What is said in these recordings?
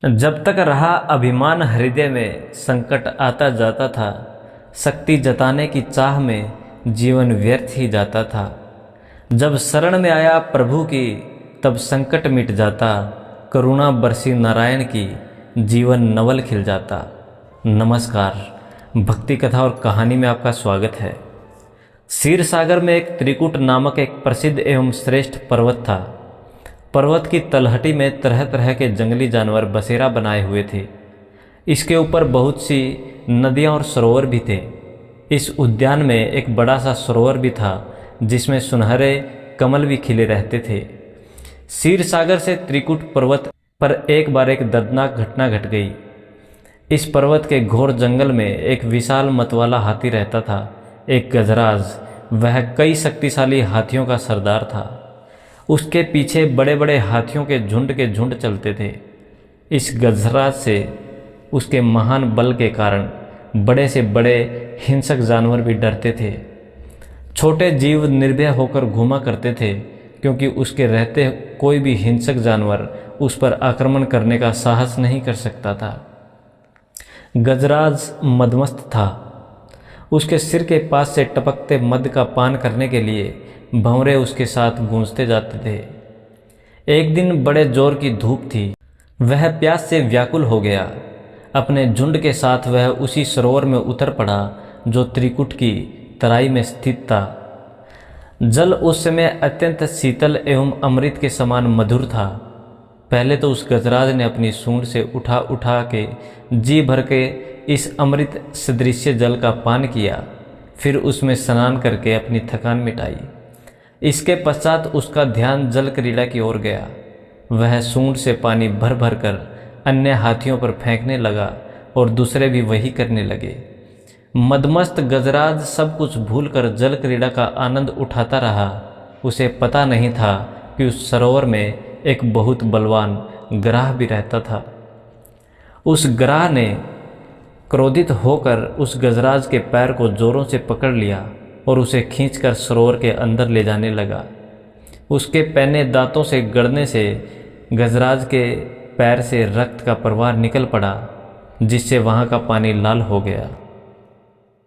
जब तक रहा अभिमान हृदय में, संकट आता जाता था। शक्ति जताने की चाह में जीवन व्यर्थ ही जाता था। जब शरण में आया प्रभु की, तब संकट मिट जाता। करुणा बरसी नारायण की, जीवन नवल खिल जाता। नमस्कार, भक्ति कथा और कहानी में आपका स्वागत है। क्षीर सागर में एक त्रिकुट नामक एक प्रसिद्ध एवं श्रेष्ठ पर्वत था। पर्वत की तलहटी में तरह तरह के जंगली जानवर बसेरा बनाए हुए थे। इसके ऊपर बहुत सी नदियाँ और सरोवर भी थे। इस उद्यान में एक बड़ा सा सरोवर भी था, जिसमें सुनहरे कमल भी खिले रहते थे। क्षीर सागर से त्रिकुट पर्वत पर एक बार एक दर्दनाक घटना घट गई। इस पर्वत के घोर जंगल में एक विशाल मतवाला हाथी रहता था। एक गजराज, वह कई शक्तिशाली हाथियों का सरदार था। उसके पीछे बड़े बड़े हाथियों के झुंड चलते थे। इस गजराज से, उसके महान बल के कारण, बड़े से बड़े हिंसक जानवर भी डरते थे। छोटे जीव निर्भय होकर घूमा करते थे, क्योंकि उसके रहते कोई भी हिंसक जानवर उस पर आक्रमण करने का साहस नहीं कर सकता था। गजराज मदमस्त था। उसके सिर के पास से टपकते मद का पान करने के लिए भंवरे उसके साथ गूंजते जाते थे। एक दिन बड़े जोर की धूप थी। वह प्यास से व्याकुल हो गया। अपने झुंड के साथ वह उसी सरोवर में उतर पड़ा जो त्रिकुट की तराई में स्थित था। जल उस समय अत्यंत शीतल एवं अमृत के समान मधुर था। पहले तो उस गजराज ने अपनी सूंड से उठा उठा के जी भर के इस अमृत सदृश्य जल का पान किया। फिर उसमें स्नान करके अपनी थकान मिटाई। इसके पश्चात उसका ध्यान जल क्रीड़ा की ओर गया। वह सूंड से पानी भर भर कर अन्य हाथियों पर फेंकने लगा और दूसरे भी वही करने लगे। मदमस्त गजराज सब कुछ भूलकर जल क्रीड़ा का आनंद उठाता रहा। उसे पता नहीं था कि उस सरोवर में एक बहुत बलवान ग्राह भी रहता था। उस ग्राह ने क्रोधित होकर उस गजराज के पैर को जोरों से पकड़ लिया और उसे खींचकर सरोवर के अंदर ले जाने लगा। उसके पैने दांतों से गड़ने से गजराज के पैर से रक्त का प्रवाह निकल पड़ा, जिससे वहाँ का पानी लाल हो गया।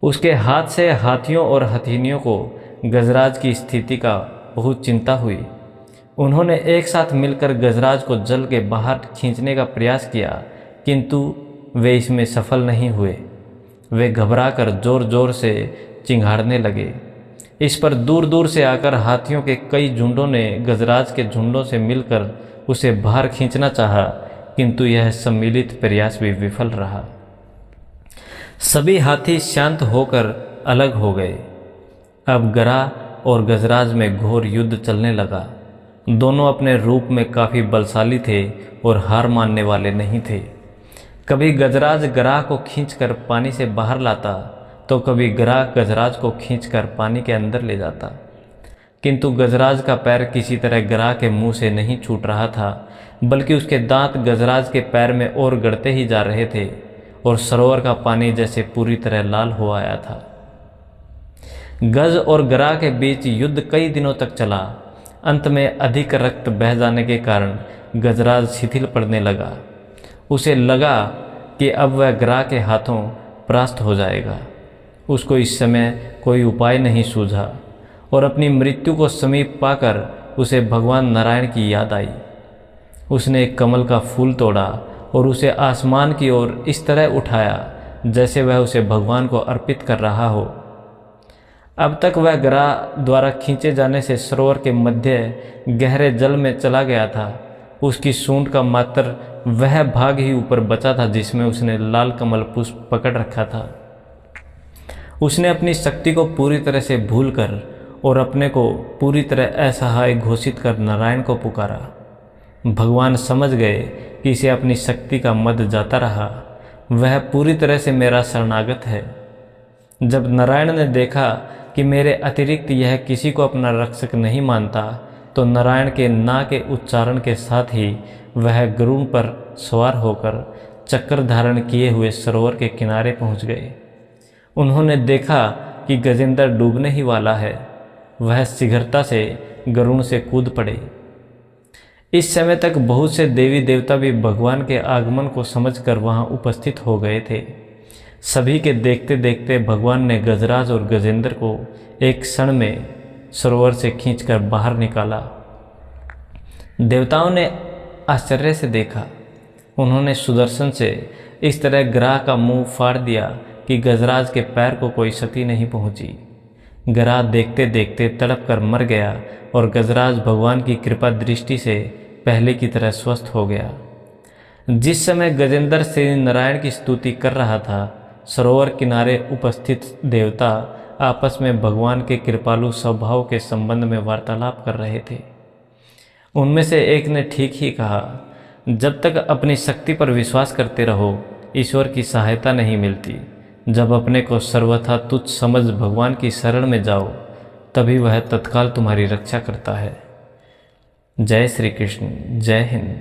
उसके हाथ से हाथियों और हथिनियों को गजराज की स्थिति का बहुत चिंता हुई। उन्होंने एक साथ मिलकर गजराज को जल के बाहर खींचने का प्रयास किया, किंतु वे इसमें सफल नहीं हुए। वे घबराकर जोर जोर से चिंघाड़ने लगे। इस पर दूर दूर से आकर हाथियों के कई झुंडों ने गजराज के झुंडों से मिलकर उसे बाहर खींचना चाहा, किंतु यह सम्मिलित प्रयास भी विफल रहा। सभी हाथी शांत होकर अलग हो गए। अब गराह और गजराज में घोर युद्ध चलने लगा। दोनों अपने रूप में काफ़ी बलशाली थे और हार मानने वाले नहीं थे। कभी गजराज गराह को खींचकर पानी से बाहर लाता, तो कभी गराह गजराज को खींचकर पानी के अंदर ले जाता। किंतु गजराज का पैर किसी तरह गराह के मुंह से नहीं छूट रहा था, बल्कि उसके दांत गजराज के पैर में और गड़ते ही जा रहे थे और सरोवर का पानी जैसे पूरी तरह लाल हो आया था। गज और गराह के बीच युद्ध कई दिनों तक चला। अंत में अधिक रक्त बह जाने के कारण गजराज शिथिल पड़ने लगा। उसे लगा कि अब वह गराह के हाथों परास्त हो जाएगा। उसको इस समय कोई उपाय नहीं सूझा और अपनी मृत्यु को समीप पाकर उसे भगवान नारायण की याद आई। उसने एक कमल का फूल तोड़ा और उसे आसमान की ओर इस तरह उठाया जैसे वह उसे भगवान को अर्पित कर रहा हो। अब तक वह गराह द्वारा खींचे जाने से सरोवर के मध्य गहरे जल में चला गया था। उसकी सूंड का मात्र वह भाग ही ऊपर बचा था जिसमें उसने लाल कमल पुष्प पकड़ रखा था। उसने अपनी शक्ति को पूरी तरह से भूलकर और अपने को पूरी तरह असहाय घोषित कर नारायण को पुकारा। भगवान समझ गए कि इसे अपनी शक्ति का मद जाता रहा। वह पूरी तरह से मेरा शरणागत है। जब नारायण ने देखा कि मेरे अतिरिक्त यह किसी को अपना रक्षक नहीं मानता, तो नारायण के ना के उच्चारण के साथ ही वह गरुड़ पर सवार होकर चक्र धारण किए हुए सरोवर के किनारे पहुंच गए। उन्होंने देखा कि गजेंद्र डूबने ही वाला है। वह शीघ्रता से गरुड़ से कूद पड़े। इस समय तक बहुत से देवी देवता भी भगवान के आगमन को समझकर वहां उपस्थित हो गए थे। सभी के देखते देखते भगवान ने गजराज और गजेंद्र को एक क्षण में सरोवर से खींचकर बाहर निकाला। देवताओं ने आश्चर्य से देखा। उन्होंने सुदर्शन से इस तरह ग्राह का मुंह फाड़ दिया कि गजराज के पैर को कोई क्षति नहीं पहुंची। ग्राह देखते देखते तड़प कर मर गया और गजराज भगवान की कृपा दृष्टि से पहले की तरह स्वस्थ हो गया। जिस समय गजेंद्र श्री नारायण की स्तुति कर रहा था, सरोवर किनारे उपस्थित देवता आपस में भगवान के कृपालु स्वभाव के संबंध में वार्तालाप कर रहे थे। उनमें से एक ने ठीक ही कहा, जब तक अपनी शक्ति पर विश्वास करते रहो, ईश्वर की सहायता नहीं मिलती। जब अपने को सर्वथा तुच्छ समझ भगवान की शरण में जाओ, तभी वह तत्काल तुम्हारी रक्षा करता है। जय श्री कृष्ण। जय हिंद।